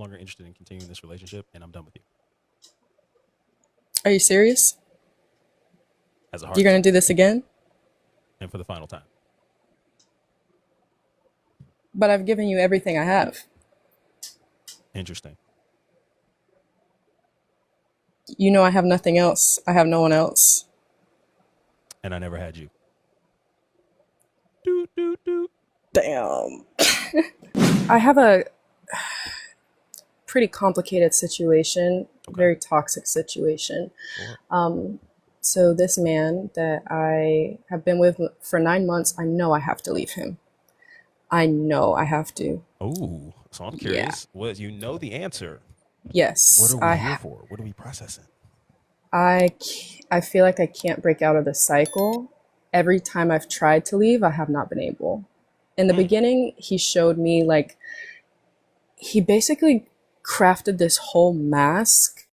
longer interested in continuing this relationship, and I'm done with you. Are you serious? As a heart You're gonna attack, do this again? and for the final time. But I've given you everything I have. Interesting. You know I have nothing else. I have no one else. And I never had you. Doot, doot, doot. Damn. I have a pretty complicated situation, Okay. very toxic situation. Sure. So this man that I have been with for 9 months, I know I have to leave him. I know I have to. Oh, so I'm Yeah. curious. What you know the answer? What Yes. are we here for? What are we processing? I feel like I can't break out of the cycle. Every time I've tried to leave, I have not been able. In the Hmm. beginning, he showed me like he basically crafted this whole mask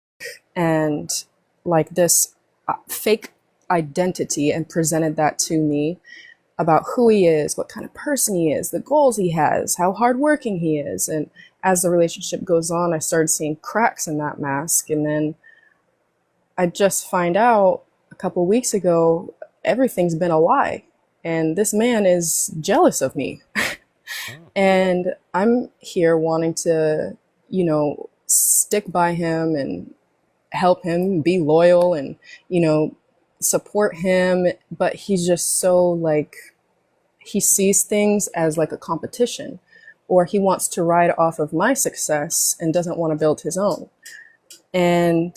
and like this fake identity and presented that to me about who he is, what kind of person he is, the goals he has, how hardworking he is. And as the relationship goes on, I started seeing cracks in that mask. And then I just find out a couple weeks ago, everything's been a lie. And this man is jealous of me. Oh. And I'm here wanting to, stick by him and help him be loyal and, you know, support him. But he's just so like, he sees things as like a competition, or he wants to ride off of my success and doesn't want to build his own. And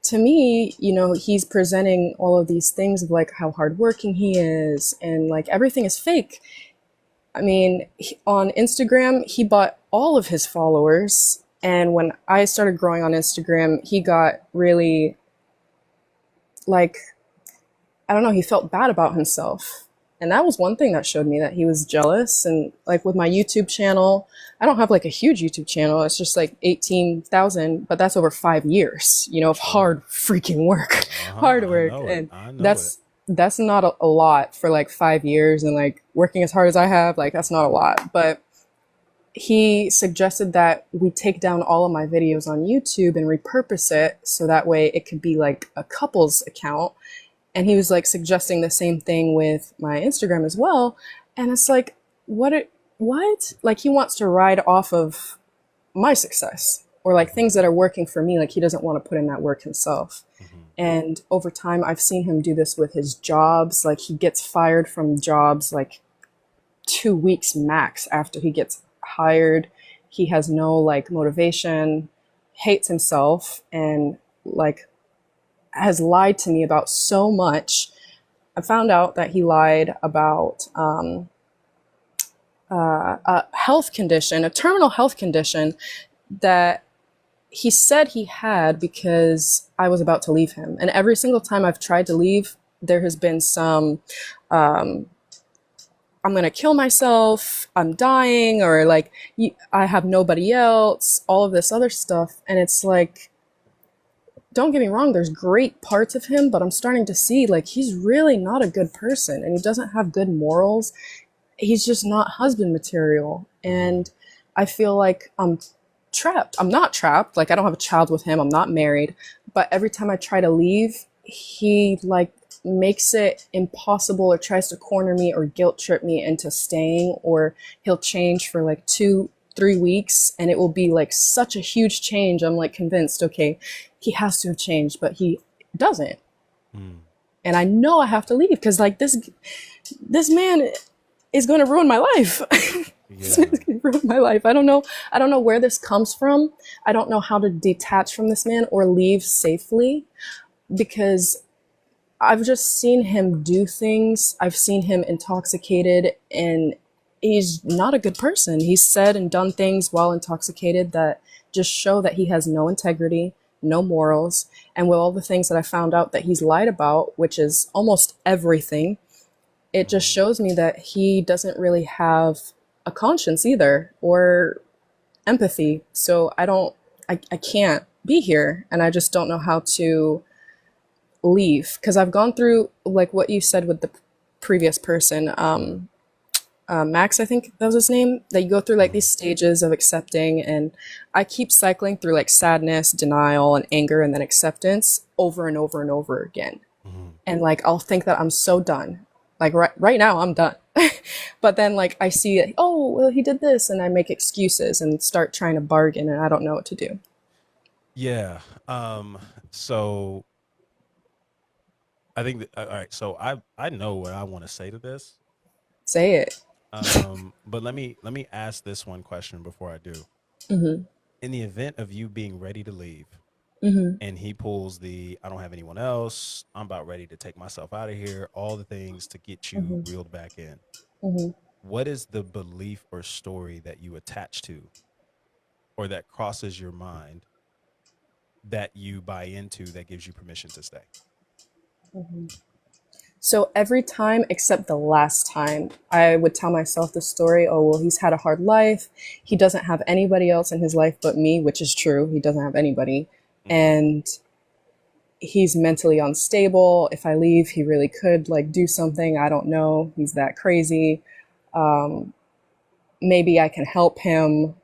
to me, he's presenting all of these things of like how hardworking he is and like everything is fake. I mean, on Instagram, he bought all of his followers. And when I started growing on Instagram, he got really like, I don't know, he felt bad about himself. And that was one thing that showed me that he was jealous. And like with my YouTube channel, I don't have like a huge YouTube channel. It's just like 18,000, but that's over 5 years, of Sure. hard freaking work, hard I work. know it. And I know it. that's not a lot for like 5 years and like working as hard as I have, like that's not a lot. But he suggested that we take down all of my videos on YouTube and repurpose it so that way it could be like a couple's account. And he was like suggesting the same thing with my Instagram as well. And it's like, what? Like he wants to ride off of my success or like Hmm. things that are working for me. Like he doesn't want to put in that work himself. Hmm. And over time, I've seen him do this with his jobs. Like he gets fired from jobs like 2 weeks max after he gets hired. He has no like motivation, hates himself, and like has lied to me about so much. I found out that he lied about a health condition, a terminal health condition that he said he had because I was about to leave him. And every single time I've tried to leave, there has been some, I'm going to kill myself, I'm dying, or like, I have nobody else, all of this other stuff. And it's like, don't get me wrong, there's great parts of him, but I'm starting to see like he's really not a good person and he doesn't have good morals. He's just not husband material. Hmm. And I feel like I'm trapped. I'm not trapped. Like I don't have a child with him. I'm not married. But every time I try to leave, he like makes it impossible or tries to corner me or guilt trip me into staying, or he'll change for like 2, 3 weeks and it will be like such a huge change. I'm like convinced, okay, he has to have changed, but he doesn't. Mm. And I know I have to leave because like this man is going to ruin my life. This Yeah. man's going to ruin my life. I don't know. I don't know where this comes from. I don't know how to detach from this man or leave safely because I've just seen him do things. I've seen him intoxicated and he's not a good person. He's said and done things while intoxicated that just show that he has no integrity, no morals. And with all the things that I found out that he's lied about, which is almost everything, it just Hmm. shows me that he doesn't really have a conscience either or empathy. So I can't be here and I just don't know how to leave because I've gone through like what you said with the previous person. Max, I think that was his name, that you go through like these stages of accepting, and I keep cycling through like sadness, denial, and anger, and then acceptance over and over and over again. Mm-hmm. And like I'll think that I'm so done. Like right now I'm done. But then like I see, oh, well, he did this, and I make excuses and start trying to bargain, and I don't know what to do. Yeah. So I think all right. So I know what I want to say to this. Say it. But let me ask this one question before I do. Mm-hmm. In the event of you being ready to leave, Mm-hmm. and he pulls the I don't have anyone else, I'm about ready to take myself out of here, all the things to get you Mm-hmm. reeled back in. Mm-hmm. What is the belief or story that you attach to or that crosses your mind that you buy into that gives you permission to stay? So every time except the last time, I would tell myself the story, oh, well, he's had a hard life. He doesn't have anybody else in his life but me, which is true. He doesn't have anybody. Mm-hmm. And he's mentally unstable. If I leave, he really could like do something. I don't know. He's that crazy. Maybe I can help him.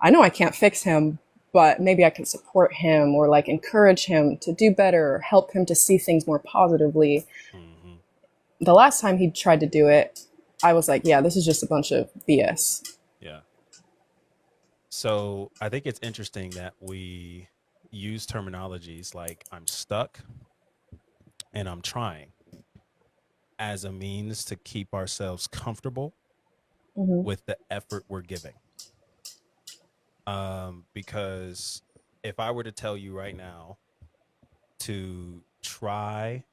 I know I can't fix him, but maybe I can support him or like encourage him to do better or help him to see things more positively. Mm-hmm. The last time he tried to do it, I was like, yeah, this is just a bunch of BS. Yeah. So I think it's interesting that we use terminologies like I'm stuck and I'm trying as a means to keep ourselves comfortable Mm-hmm. with the effort we're giving. Because if I were to tell you right now to try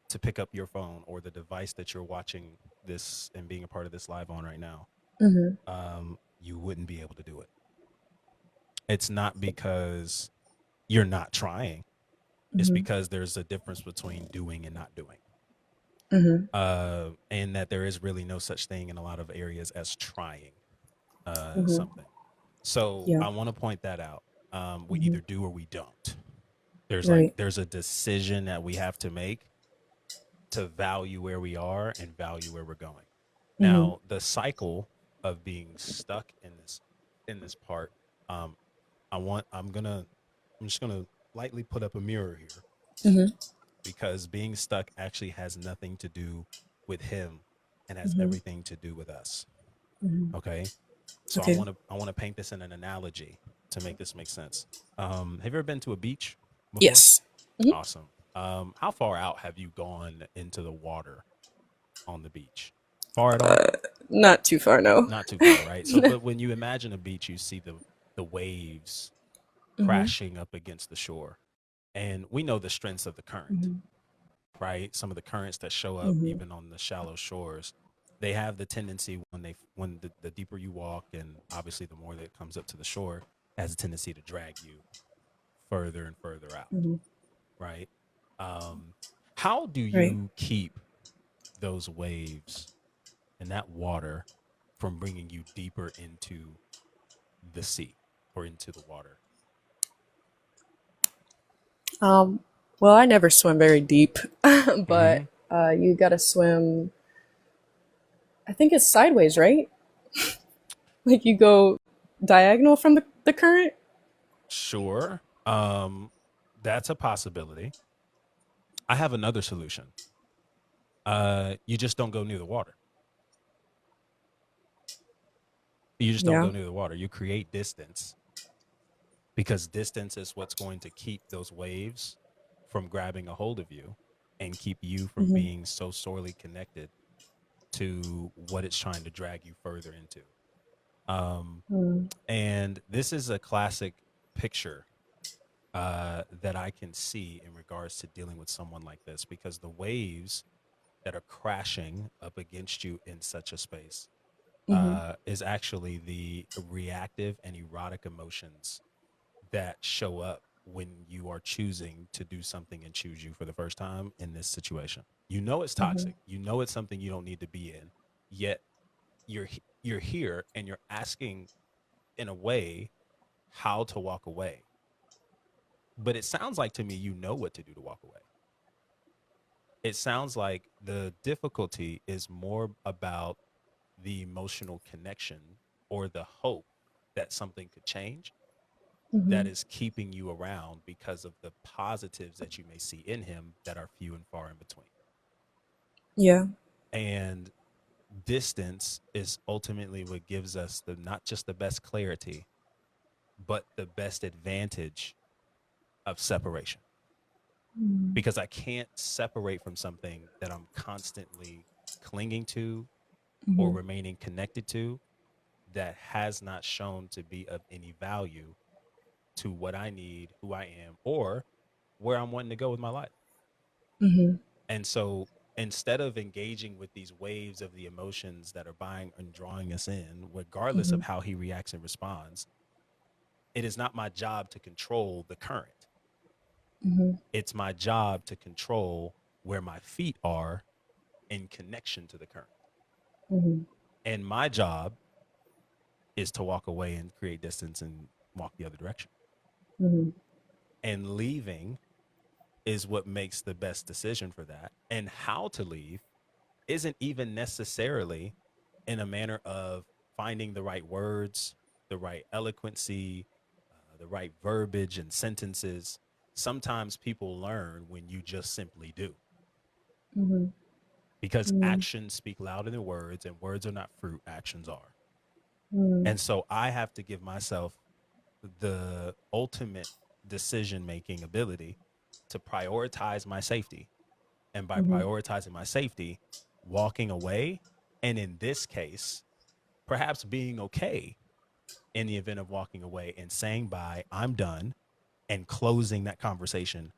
to pick up your phone or the device that you're watching this and being a part of this live on right now, Mm-hmm. you wouldn't be able to do it. It's not because you're not trying. It's Mm-hmm. because there's a difference between doing and not doing. Mm-hmm. And that there is really no such thing in a lot of areas as trying Mm-hmm. something. So Yeah. I want to point that out. We Mm-hmm. either do or we don't. There's like Right. there's a decision that we have to make to value where we are and value where we're going. Mm-hmm. Now, the cycle of being stuck in this part, um, I'm just gonna lightly put up a mirror here Mm-hmm. because being stuck actually has nothing to do with him and has Mm-hmm. everything to do with us. Mm-hmm. Okay. So Okay. I want to paint this in an analogy to make this make sense. Have you ever been to a beach before? Yes. Mm-hmm. Awesome. How far out have you gone into the water on the beach? Far at all? Not too far, no. Not too far, right? So, but when you imagine a beach, you see the waves Mm-hmm. crashing up against the shore, and we know the strengths of the current, Mm-hmm. right? Some of the currents that show up Mm-hmm. even on the shallow shores, they have the tendency when the deeper you walk, and obviously the more that comes up to the shore, has a tendency to drag you further and further out, Mm-hmm. right? Um, how do Right. you keep those waves and that water from bringing you deeper into the sea or into the water? Um, well, I never swim very deep, Mm-hmm. but you gotta swim, I think it's sideways, right? Like you go diagonal from the current? Sure. That's a possibility. I have another solution. You just don't go near the water. You just don't Yeah. go near the water. You create distance because distance is what's going to keep those waves from grabbing a hold of you and keep you from Mm-hmm. being so sorely connected to what it's trying to drag you further into. Um, Mm-hmm. and this is a classic picture that I can see in regards to dealing with someone like this because the waves that are crashing up against you in such a space Mm-hmm. is actually the reactive and erotic emotions that show up when you are choosing to do something and choose you for the first time in this situation. You know it's Mm-hmm. toxic. You know it's something you don't need to be in. Yet you're here and you're asking in a way how to walk away. But it sounds like to me you know what to do to walk away. It sounds like the difficulty is more about the emotional connection or the hope that something could change that Mhm. is keeping you around because of the positives that you may see in him that are few and far in between. Yeah. And distance is ultimately what gives us the not just the best clarity, but the best advantage of separation. Mm. Because I can't separate from something that I'm constantly clinging to or Mhm. remaining connected to that has not shown to be of any value to what I need, who I am, or where I'm wanting to go with my life. Mhm. And so instead of engaging with these waves of the emotions that are buying and drawing us in, regardless of Mhm. how he reacts and responds, it is not my job to control the current. Mhm. It's my job to control where my feet are in connection to the current. Mhm. And my job is to walk away and create distance and walk the other direction. Mhm. And leaving is what makes the best decision for that. And how to leave isn't even necessarily in a manner of finding the right words, the right eloquency, the right verbiage and sentences. Sometimes people learn when you just simply do, Mhm. because Mhm. actions speak louder than words, and words are not fruit, actions are. Mhm. And so I have to give myself the ultimate decision making ability to prioritize my safety. And by Mhm. prioritizing my safety, walking away, and in this case, perhaps being okay in the event of walking away and saying bye, I'm done, and closing that conversation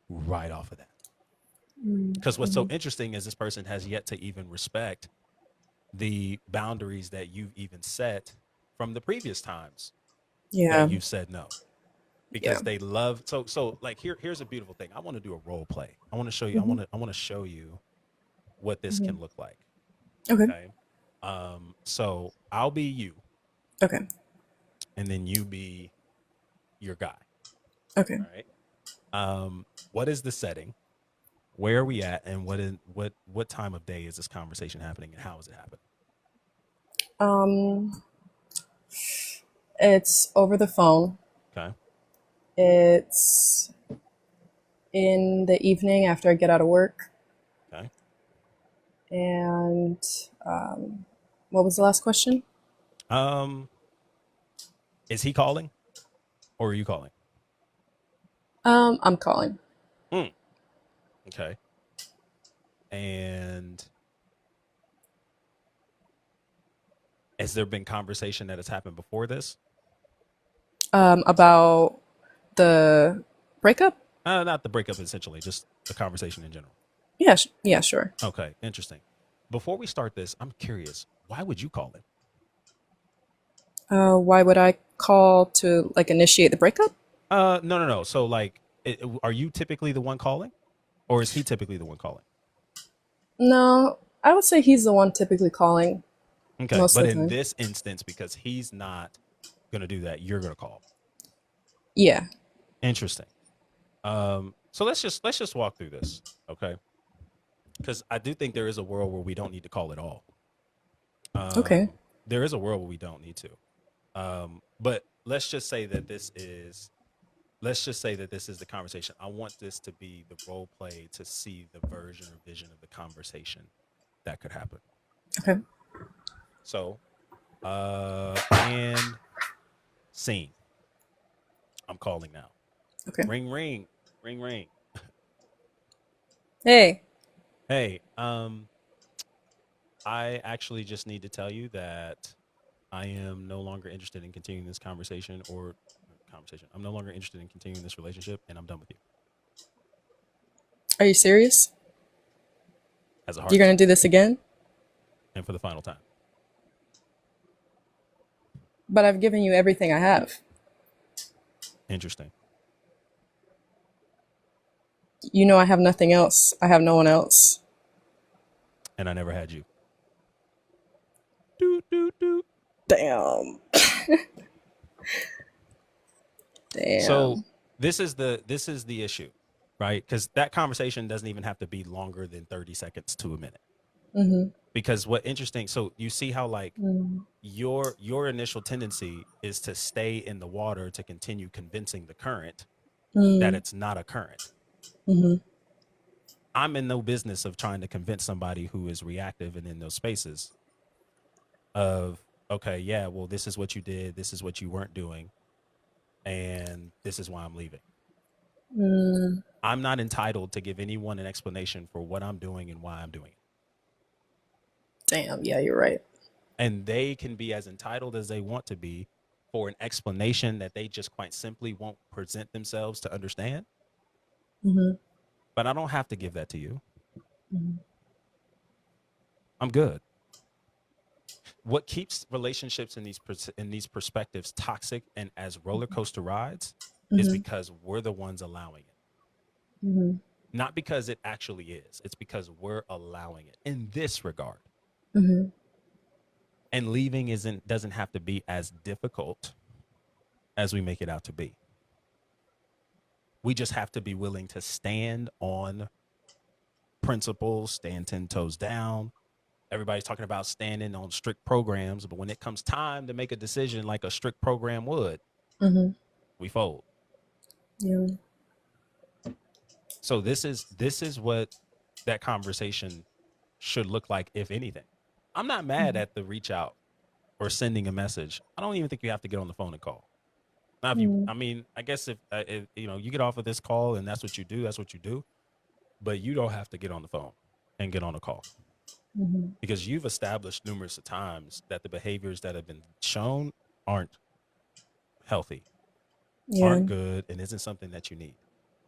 right off of that. Because what's so Mhm. interesting is this person has yet to even respect the boundaries that you've even set from the previous times that Yeah. you've said no. Yeah. Because they love so like here's a beautiful thing. I want to do a role play. I want to show you, Mhm. I want to show you what this Mhm. can look like. Okay. Okay. So I'll be you, Okay. and then you be your guy. Okay. All right. What is the setting? Where are we at? And what time of day is this conversation happening, and how is it happening? Um, it's over the phone. Okay. It's in the evening after I get out of work. Okay. And um, what was the last question? Um, is he calling or are you calling? I'm calling. Mm, okay. And has there been conversation that has happened before this? About the breakup. Not the breakup, essentially, just a conversation in general. Yeah. Yeah. Sure. Okay, interesting. Before we start this, I'm curious. Why would you call him? Why would I call to like initiate the breakup? No, no, no. So, like, are you typically the one calling, or is he typically the one calling? No, I would say he's the one typically calling Okay, most but of the in time. this instance, because he's not gonna do that, you're gonna call. Yeah. Interesting. So let's just walk through this, okay? Because I do think there is a world where we don't need to call at all. Okay. There is a world where we don't need to. But let's just say that this is the conversation. I want this to be the role play to see the version or vision of the conversation that could happen. Okay. So, and scene. I'm calling now. Okay. Ring, ring, ring, ring. Hey. Hey, I actually just need to tell you that I am no longer interested in continuing this conversation or conversation. I'm no longer interested in continuing this relationship, and I'm done with you. Are you serious? As a You're heart gonna attack, do this again? and for the final time. But I've given you everything I have. Interesting. You know I have nothing else. I have no one else. And I never had you. Doot, doot, doot. Damn. So Damn. this is the issue, right? Because that conversation doesn't even have to be longer than 30 seconds to a minute. Mm-hmm. Because what interesting, so you see how like Mm-hmm. your initial tendency is to stay in the water to continue convincing the current that it's not a current. Mm-hmm. I'm in no business of trying to convince somebody who is reactive and in those spaces of, okay, yeah, well, this is what you did, this is what you weren't doing, and this is why I'm leaving. Mm. I'm not entitled to give anyone an explanation for what I'm doing and why I'm doing it. Damn, yeah, you're right. And they can be as entitled as they want to be for an explanation that they just quite simply won't present themselves to understand. Mm-hmm. But I don't have to give that to you. Mm-hmm. I'm good. What keeps relationships in these perspectives toxic and as roller coaster rides is Mm-hmm. because we're the ones allowing it. Mm-hmm. Not because it actually is. It's because we're allowing it in this regard. Mm-hmm. And leaving isn't doesn't have to be as difficult as we make it out to be. We just have to be willing to stand on principles, stand 10 toes down. Everybody's talking about standing on strict programs, but when it comes time to make a decision like a strict program would, Mm-hmm. we fold. Yeah. So this is what that conversation should look like, if anything. I'm not mad Mm-hmm. at the reach out or sending a message. I don't even think you have to get on the phone and call. Now, if you, Mm-hmm. I mean, I guess if you get off of this call and that's what you do, that's what you do. But you don't have to get on the phone and get on a call Mm-hmm. because you've established numerous of times that the behaviors that have been shown aren't healthy, Yeah. aren't good, and isn't something that you need.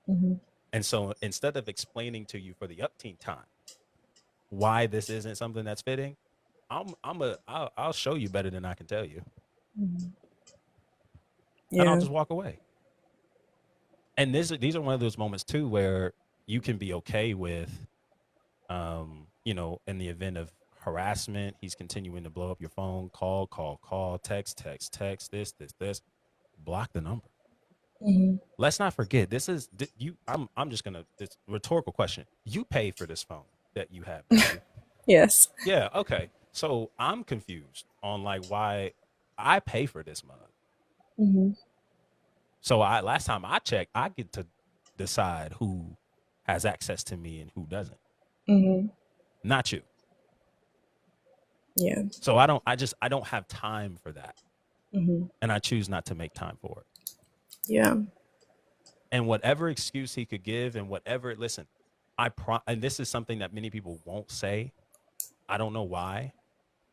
Mm-hmm. And so instead of explaining to you for the upteen time why this isn't something that's fitting, I'll show you better than I can tell you, Mm-hmm. and I'll Yeah. just walk away. And these are one of those moments too where you can be okay with, in the event of harassment, he's continuing to blow up your phone, call, text, this, block the number. Mm-hmm. Let's not forget, this is you. I'm just gonna. It's a rhetorical question. You pay for this phone that you have, don't you? Yes. Yeah. Okay. So I'm confused on like why I pay for this mug. Mm-hmm. So I last time I checked, I get to decide who has access to me and who doesn't. Mm-hmm. Not you. Yeah. So I don't have time for that, Mm-hmm. and I choose not to make time for it. Yeah. And whatever excuse he could give, and whatever listen, and this is something that many people won't say. I don't know why,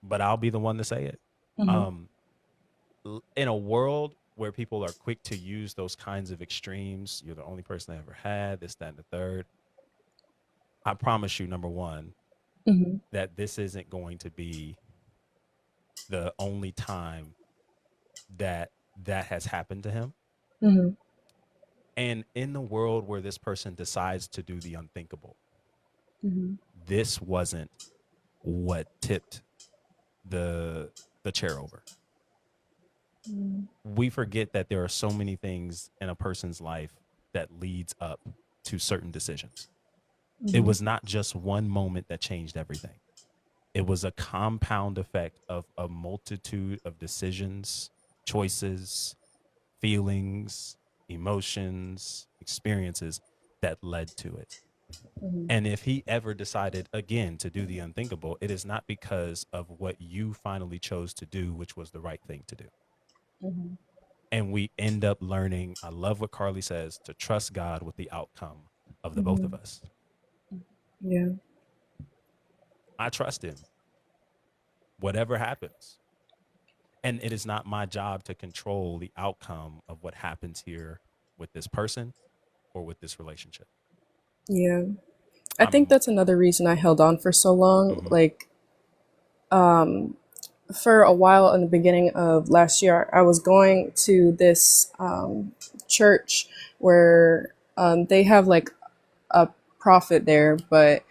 but I'll be the one to say it. Mm-hmm. Um, in a world where people are quick to use those kinds of extremes, you're the only person I ever had, this, that, and the third. I promise you, number one, Mm-hmm. that this isn't going to be the only time that that has happened to him. Mm-hmm. And in the world where this person decides to do the unthinkable, Mm-hmm. this wasn't what tipped the the chair over. We forget that there are so many things in a person's life that leads up to certain decisions. It Mm-hmm. was not just one moment that changed everything. It was a compound effect of a multitude of decisions, choices, feelings, emotions, experiences that led to it. Mm-hmm. And if he ever decided again to do the unthinkable, it is not because of what you finally chose to do, which was the right thing to do. Mm-hmm. And we end up learning, I love what Carly says, to trust God with the outcome of the both of Mm-hmm. us. Yeah. I trust him, whatever happens. And it is not my job to control the outcome of what happens here with this person or with this relationship. Yeah. I think I'm that's another reason I held on for so long. mhm, Like, for a while in the beginning of last year, I was going to this church where they have like a prophet there, but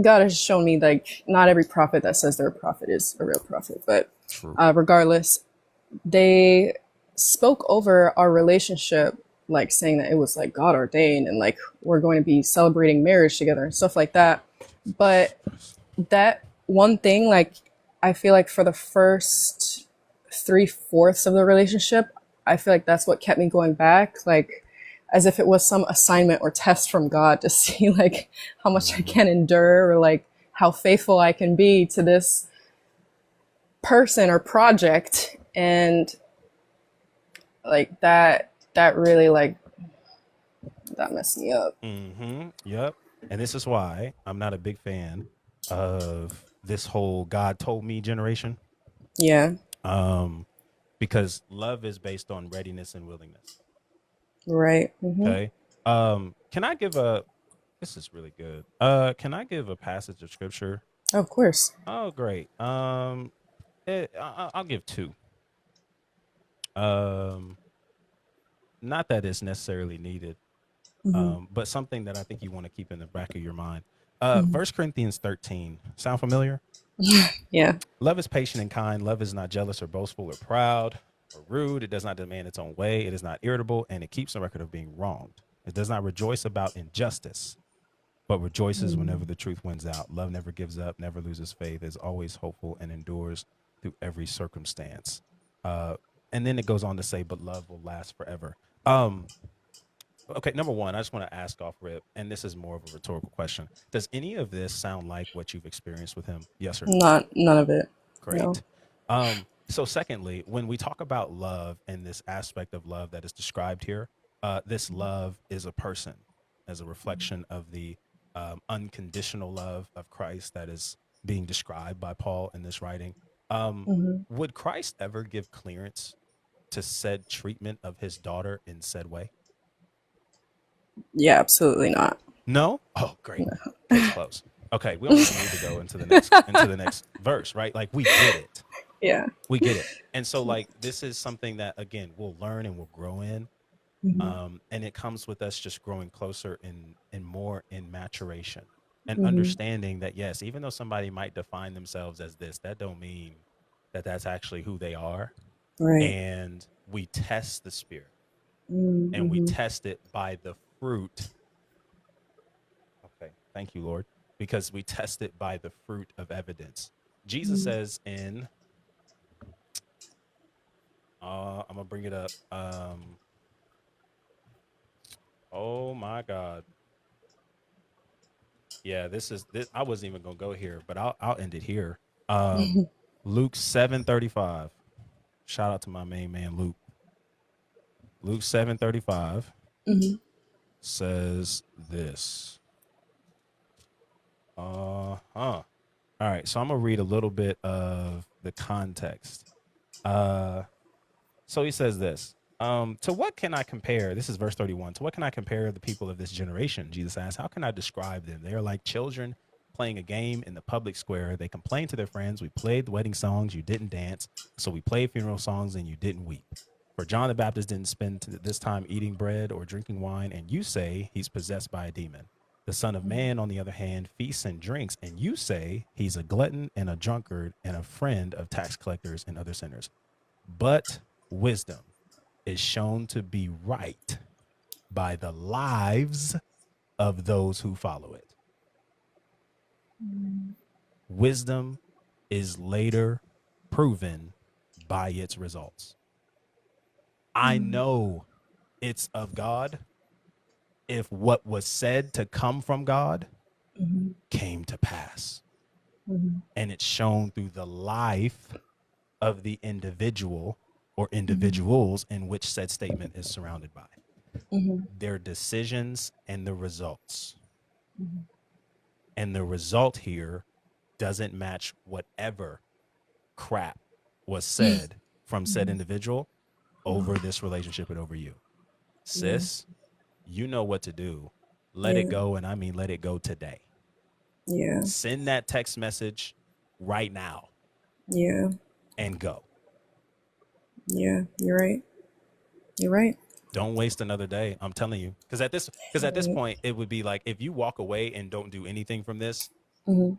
God has shown me like not every prophet that says they're a prophet is a real prophet. But true. regardless, they spoke over our relationship, like saying that it was like God ordained and like we're going to be celebrating marriage together and stuff like that. But Jesus Christ. that one thing, like, I feel like for the first 3/4 of the relationship, I feel like that's what kept me going back, like, as if it was some assignment or test from God to see like how much I Mm-hmm. can endure, or like how faithful I can be to this person or project. And like that really, like, that messed me up. Mm-hmm. Yep. And this is why I'm not a big fan of this whole God told me generation. Yeah. Um, because love is based on readiness and willingness. Right. Mm-hmm. Okay. Can I give a this is really good. Can I give a passage of scripture? Of course. Oh, great. I'll give two. Um, not that it's necessarily needed, Mm-hmm. but something that I think you want to keep in the back of your mind. Mm-hmm. 1 Corinthians 13. Sound familiar? Yeah. Love is patient and kind. Love is not jealous or boastful or proud or rude. It does not demand its own way. It is not irritable, and it keeps a record of being wronged. It does not rejoice about injustice, but rejoices whenever the truth wins out. Love never gives up, never loses faith, is always hopeful, and endures through every circumstance. Uh, and then it goes on to say, but love will last forever. Um, okay, number one, I just want to ask off rip, and this is more of a rhetorical question. Does any of this sound like what you've experienced with him? Yes or no? Not none of it. No. Great. So secondly, when we talk about love and this aspect of love that is described here, this love is a person as a reflection of the unconditional love of Christ that is being described by Paul in this writing. Mm-hmm. Would Christ ever give clearance to said treatment of his daughter in said way? Yeah, absolutely not. No? Oh, great. Case closed. Okay, we don't even need to go into the next verse, right? Like we get it. Yeah. We get it. And so like this is something that again we'll learn and we'll grow in. Mm-hmm. And it comes with us just growing closer and more in maturation and Mm-hmm. understanding that yes, even though somebody might define themselves as this, that don't mean that that's actually who they are. Right. And we test the spirit and we Mm-hmm. test it by the fruit. Okay, thank you, Lord, because we test it by the fruit of evidence. Jesus says in I'm gonna bring it up. Oh my God. Yeah, this is this. I wasn't even gonna go here, but I'll end it here. Um, Luke 7:35. Shout out to my main man Luke. Luke 7:35 Mm-hmm. says this. All right, so I'm gonna read a little bit of the context. Uh, So he says this. To what can I compare? This is verse 31. To what can I compare the people of this generation? Jesus asked, how can I describe them? They are like children playing a game in the public square. They complain to their friends, we played the wedding songs, you didn't dance. So we played funeral songs and you didn't weep. For John the Baptist didn't spend this time eating bread or drinking wine, and you say he's possessed by a demon. The Son of Man, on the other hand, feasts and drinks, and you say he's a glutton and a drunkard and a friend of tax collectors and other sinners. But wisdom is shown to be right by the lives of those who follow it. Wisdom is later proven by its results. I know it's of God if what was said to come from God Mm-hmm. came to pass. Mm-hmm. And it's shown through the life of the individual or Mm-hmm. individuals in which said statement is surrounded by. Mm-hmm. Their decisions and the results. Mm-hmm. And the result here doesn't match whatever crap was said from said individual over this relationship and over you. Yeah. Sis, you know what to do. Let it Yeah. go. And I mean, let it go today. Yeah. Send that text message right now Yeah. and go. Yeah. You're right. You're right. Don't waste another day. I'm telling you. Because at this point, it would be like if you walk away and don't do anything from this, Mm-hmm.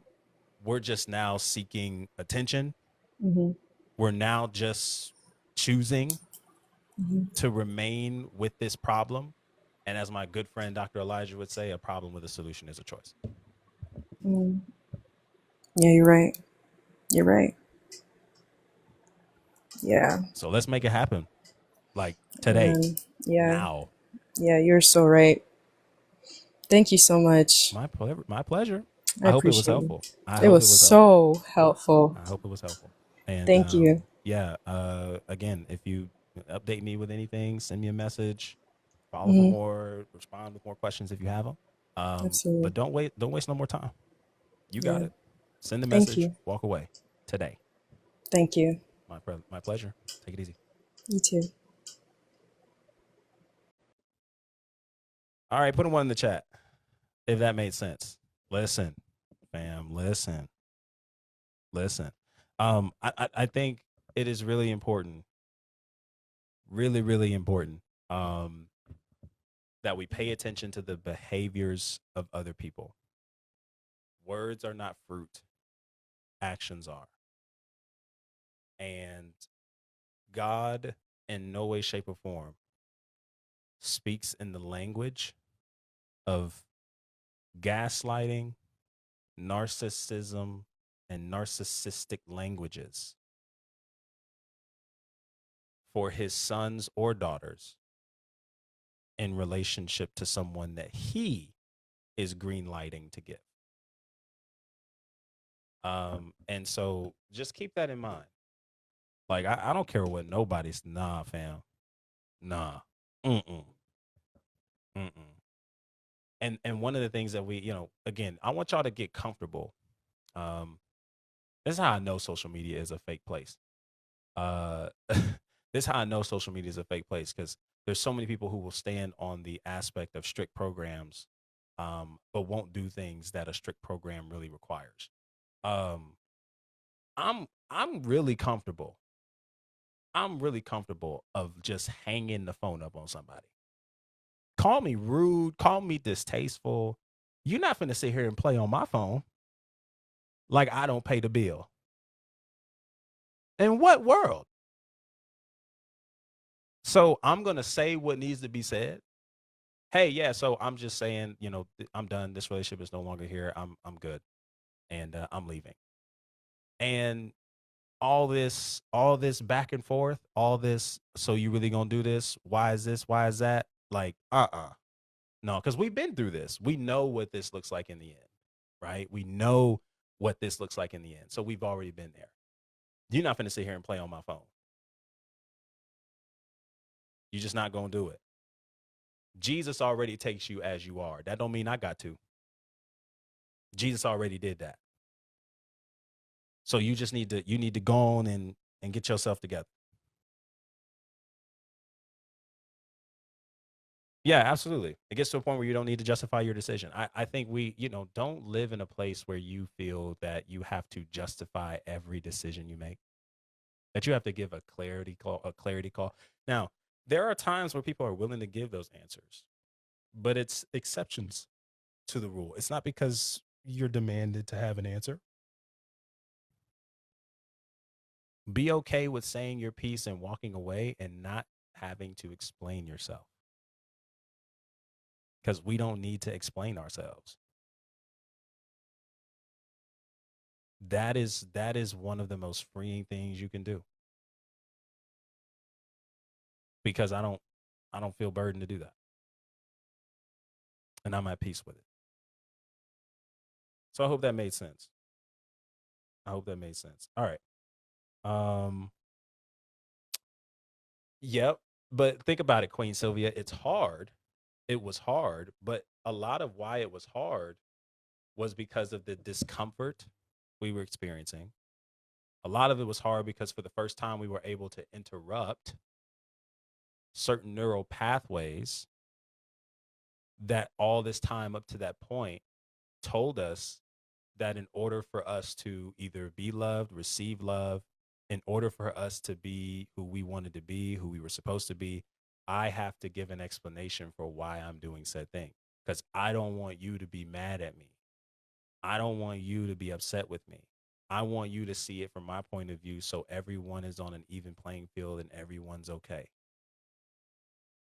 we're just now seeking attention. Mm-hmm. We're now just choosing Mm-hmm. to remain with this problem. And as my good friend Dr. Elijah would say, a problem with a solution is a choice. Mm-hmm. Yeah, you're right. You're right. Yeah. So let's make it happen. Like today, And yeah. now. Yeah, you're so right. Thank you so much. My pleasure. I I hope it was appreciate you. helpful. I It hope was it was helpful. so helpful. I hope it was helpful. And Thank you. yeah, again, if you update me with anything, send me a message, follow for Hmm. more, respond with more questions if you have them. Absolutely. But don't waste no more time. You got Yeah. it. Send the Thank message, you. walk away today. Thank you. My pleasure. Take it easy. You too. All right, put a one in the chat if that made sense. Listen, fam, listen. I think it is really important, really important, um, that we pay attention to the behaviors of other people. Words are not fruit, actions are. And God, in no way, shape, or form, speaks in the language of gaslighting, narcissism, and narcissistic languages for his sons or daughters in relationship to someone that he is green lighting to give. And so just keep that in mind. Like I don't care what nobody's nah, fam. Nah. Mm-mm. Mm-mm. And one of the things that we, again, I want y'all to get comfortable. Um, this is how I know social media is a fake place. This is how I know social media is a fake place because there's so many people who will stand on the aspect of strict programs, but won't do things that a strict program really requires. Um, I'm really comfortable. I'm really comfortable of just hanging the phone up on somebody. Call me rude, call me distasteful. You're not finna sit here and play on my phone like I don't pay the bill. In what world? So I'm gonna say what needs to be said. Hey, yeah. So I'm just saying, I'm done. This relationship is no longer here. I'm good, and I'm leaving. And all this back and forth, all this. So you really gonna do this? Why is this? Why is that? Like, no, because we've been through this. We know what this looks like in the end, right? We know what this looks like in the end. So we've already been there. You're not gonna sit here and play on my phone. You're just not gonna do it. Jesus already takes you as you are. That don't mean I got to. Jesus already did that. So you need to go on and get yourself together. Yeah, absolutely. It gets to a point where you don't need to justify your decision. I think we, don't live in a place where you feel that you have to justify every decision you make. That you have to give a clarity call. Now, there are times where people are willing to give those answers, but it's exceptions to the rule. It's not because you're demanded to have an answer. Be okay with saying your piece and walking away and not having to explain yourself because we don't need to explain ourselves. That is one of the most freeing things you can do because I don't feel burdened to do that, and I'm at peace with it. So I hope that made sense. I hope that made sense. All right. Um. Yep. But think about it, Queen Sylvia. It's hard. It was hard, but a lot of why it was hard was because of the discomfort we were experiencing. A lot of it was hard because for the first time we were able to interrupt certain neural pathways that all this time up to that point told us that in order for us to either be loved, receive love, in order for us to be who we wanted to be, who we were supposed to be, I have to give an explanation for why I'm doing said thing. Because I don't want you to be mad at me. I don't want you to be upset with me. I want you to see it from my point of view so everyone is on an even playing field and everyone's okay.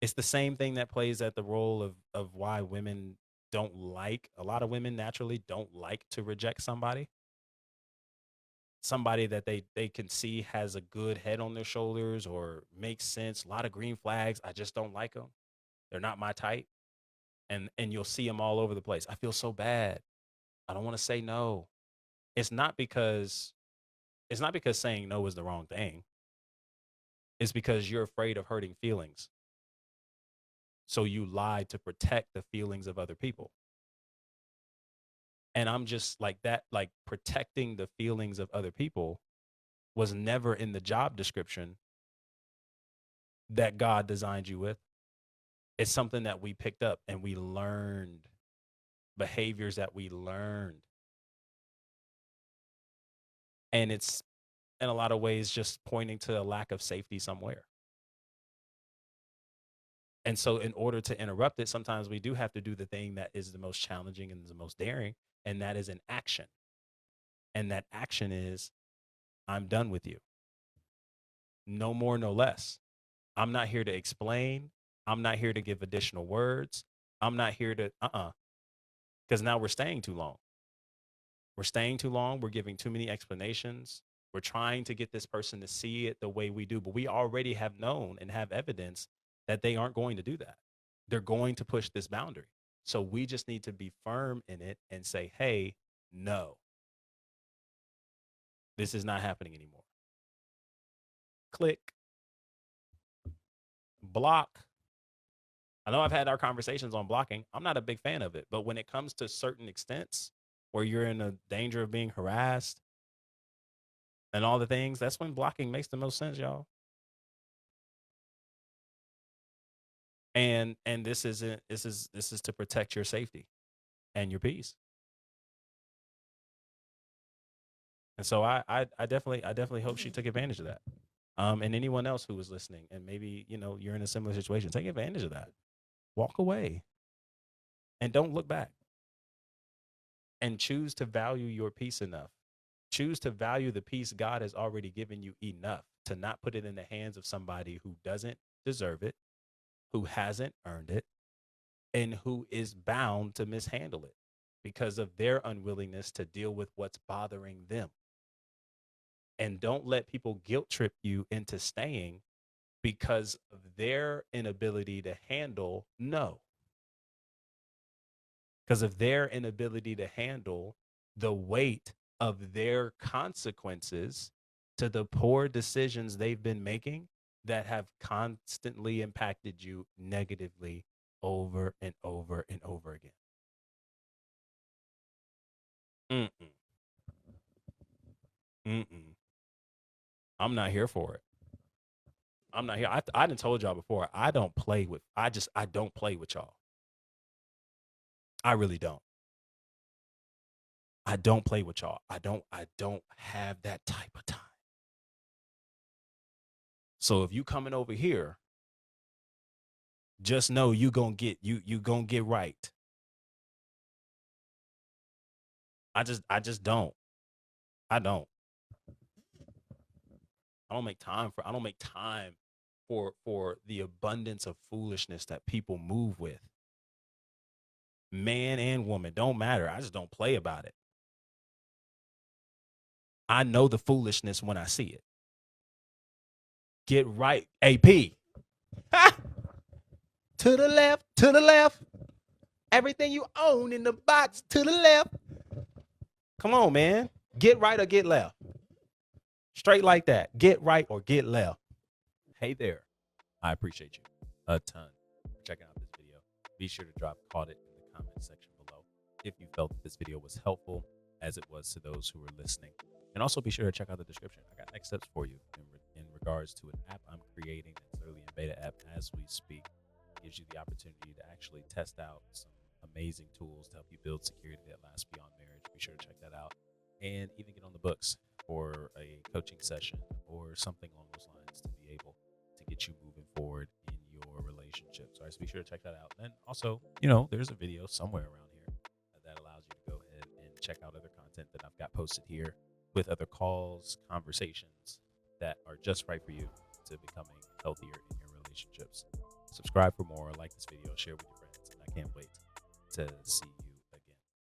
It's the same thing that plays at the role of why women don't like a lot of women naturally don't like to reject somebody somebody that they can see has a good head on their shoulders or makes sense, a lot of green flags. I just don't like them. They're not my type. And you'll see them all over the place. I feel so bad. I don't want to say no. It's not because it's not because saying no is the wrong thing. It's because you're afraid of hurting feelings. So you lie to protect the feelings of other people. And I'm just like that, like protecting the feelings of other people was never in the job description that God designed you with. It's something that we picked up and we learned, behaviors that we learned. And it's in a lot of ways just pointing to a lack of safety somewhere. And so, in order to interrupt it, sometimes we do have to do the thing that is the most challenging and the most daring, and that is an action. And that action is, I'm done with you. No more, no less. I'm not here to explain. I'm not here to give additional words. I'm not here to, because now we're staying too long. We're staying too long. We're giving too many explanations. We're trying to get this person to see it the way we do, but we already have known and have evidence that they aren't going to do that. They're going to push this boundary. So we just need to be firm in it and say, hey, no, this is not happening anymore. Click, block. I know I've had our conversations on blocking. I'm not a big fan of it, but when it comes to certain extents where you're in a danger of being harassed and all the things, that's when blocking makes the most sense, y'all. And this isn't this is to protect your safety and your peace. And so I definitely hope she took advantage of that. And anyone else who was listening and maybe, you're in a similar situation, take advantage of that. Walk away and don't look back. And choose to value your peace enough. Choose to value the peace God has already given you enough to not put it in the hands of somebody who doesn't deserve it, who hasn't earned it, and who is bound to mishandle it because of their unwillingness to deal with what's bothering them. And don't let people guilt trip you into staying because of their inability to handle no. Because of their inability to handle the weight of their consequences to the poor decisions they've been making that have constantly impacted you negatively over and over and over again. Mm-mm. Mm-mm. I'm not here for it. I'm not here. I done told y'all before. I don't play with y'all. I really don't. I don't play with y'all. I don't have that type of time. So if you coming over here, just know you gonna get right. I just don't. I don't. I don't make time for the abundance of foolishness that people move with. Man and woman, don't matter. I just don't play about it. I know the foolishness when I see it. Get right, AP. Ha! To the left, to the left. Everything you own in the box to the left. Come on, man. Get right or get left. Straight like that. Get right or get left. Hey there. I appreciate you a ton for checking out this video. Be sure to drop caught it in the comment section below if you felt that this video was helpful, as it was to those who were listening. And also be sure to check out the description. I got next steps for you in regards to an app I'm creating that's early in beta app as we speak. It gives you the opportunity to actually test out some amazing tools to help you build security that lasts beyond marriage. Be sure to check that out and even get on the books for a coaching session or something along those lines to be able to get you moving forward in your relationships. All right, so be sure to check that out. And also, there's a video somewhere around here that allows you to go ahead and check out other content that I've got posted here with other calls, conversations that are just right for you to becoming healthier in your relationships. Subscribe for more, like this video, share with your friends, and I can't wait to see you